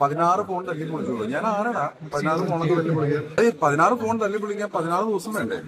16 phone തല്ലി പൊളിച്ചോളൂ. ഞാൻ ആരാടാ 16 ഫോണൊക്കെ തല്ലി പൊളിക്കാൻ? 16 ഫോൺ തല്ലി പൊളിക്കാൻ 16 ദിവസം വേണ്ടേ?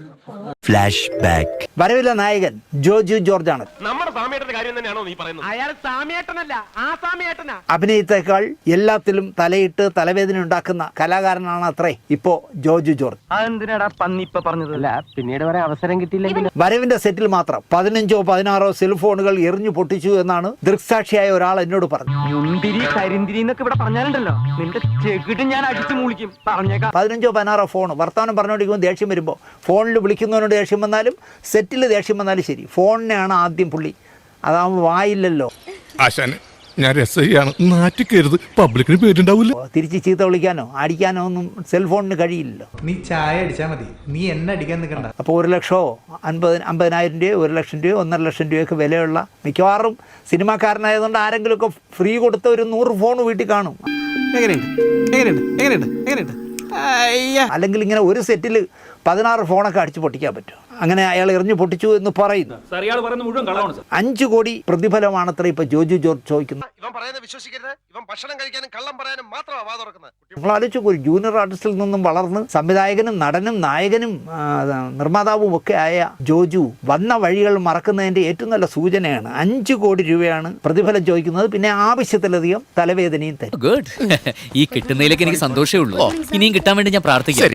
Flash back. വരവില്ല നായകൻ ജോജു ജോർജ് ആണ്. നമ്മുടെ സാമിയേട്ടന്റെ കാര്യം തന്നെയാണോ നീ പറയുന്നത്? അയാൾ സാമിയേട്ടനല്ല, ആ സാമിയേട്ടനാ. അഭിനയത്തെക്കാൾ എല്ലാത്തിലും തലയിട്ട് തലവേദന ഉണ്ടാക്കുന്ന കലാകാരനാണ് അത്രേ ഇപ്പോ ജോജു ജോർജ്. അതെന്തിനാടാ പന്നി ഇപ്പൊ പറഞ്ഞതല്ല, പിന്നീട് വരെ അവസരം കിട്ടിയില്ലെങ്കിൽ വരവിന്റെ സെറ്റിൽ മാത്രം 15 or 16 സെൽഫോണുകൾ എറിഞ്ഞു പൊട്ടിച്ചു എന്നാണ് ദൃക്സാക്ഷിയായ ഒരാൾ എന്നോട് പറഞ്ഞു. മുന്തിരി കരിന്തിരി എന്നൊക്കെ ഇവിടെ പറഞ്ഞാലുണ്ടല്ലോ, നിന്റെ ചെകിട്ട് ഞാൻ അടിച്ചു മൂളിക്കും, പറഞ്ഞേക്കാം. 15 or 16 ഫോൺ വർത്തമാനം പറഞ്ഞുകൊണ്ടിരിക്കുമ്പോൾ ദേഷ്യം വരുമ്പോൾ ഫോണിൽ വിളിക്കുന്നവനോട് ദേഷ്യം വന്നാലും സെറ്റിൽ ദേഷ്യം വന്നാലും ശരി, ഫോണിനെയാണ് ആദ്യം പുള്ളി. അതാവുമ്പോൾ വായില്ലല്ലോ. ആശാന് ഞാൻ രസയാണ്, നാറ്റിക്കരുത്, പബ്ലിക്കിന് പേരുണ്ടാവില്ല. തിരിച്ച് ചീത്ത വിളിക്കാനോ അടിക്കാനോ ഒന്നും സെൽഫോണിന് കഴിയില്ലല്ലോ. നീ ചായ അടിച്ചാൽ മതി, നീ എന്നെ അടിക്കാൻ നിൽക്കണ്ട. അപ്പോൾ 1 ലക്ഷമോ 50,000 രൂപയോ 1 ലക്ഷം രൂപയോ 1.5 ലക്ഷം രൂപയൊക്കെ വിലയുള്ള മിക്കവാറും സിനിമാക്കാരനായതുകൊണ്ട് ആരെങ്കിലുമൊക്കെ ഫ്രീ കൊടുത്ത ഒരു 100 ഫോൺ വീട്ടിൽ കാണും. അല്ലെങ്കിൽ ഇങ്ങനെ ഒരു സെറ്റിൽ 16 ഫോണൊക്കെ അടിച്ച് പൊട്ടിക്കാൻ പറ്റും. അങ്ങനെ അയാൾ എറിഞ്ഞു പൊട്ടിച്ചു എന്ന് പറയുന്നു. 5 കോടി പ്രതിഫലമാണത്ര ഇപ്പൊ ജോജു ജോർജ് ചോദിക്കുന്നത്. ഇവൻ പറയുന്നത് വിശ്വസിക്കരുത്. ഇവൻ ഭക്ഷണം കഴിക്കാനും കള്ളം പറയാനും മാത്രമാണ് വാ തുറക്കുന്നത്. നിങ്ങൾ ആലോചിച്ചു, ഒരു ജൂനിയർ ആർട്ടിസ്റ്റിൽ നിന്നും വളർന്ന് സംവിധായകനും നടനും നായകനും നിർമ്മാതാവും ഒക്കെ ആയ ജോജു വന്ന വഴികൾ മറക്കുന്നതിന്റെ ഏറ്റവും നല്ല സൂചനയാണ്. 5 കോടി രൂപയാണ് പ്രതിഫലം ചോദിക്കുന്നത്. പിന്നെ ആവശ്യത്തിലധികം തലവേദനയും തരും. ഗുഡ്. ഈ കിട്ടുന്നതിലേക്ക് എനിക്ക് സന്തോഷമേ ഉള്ളൂ. ഇനിയും കിട്ടാൻ വേണ്ടി ഞാൻ പ്രാർത്ഥിക്കാം.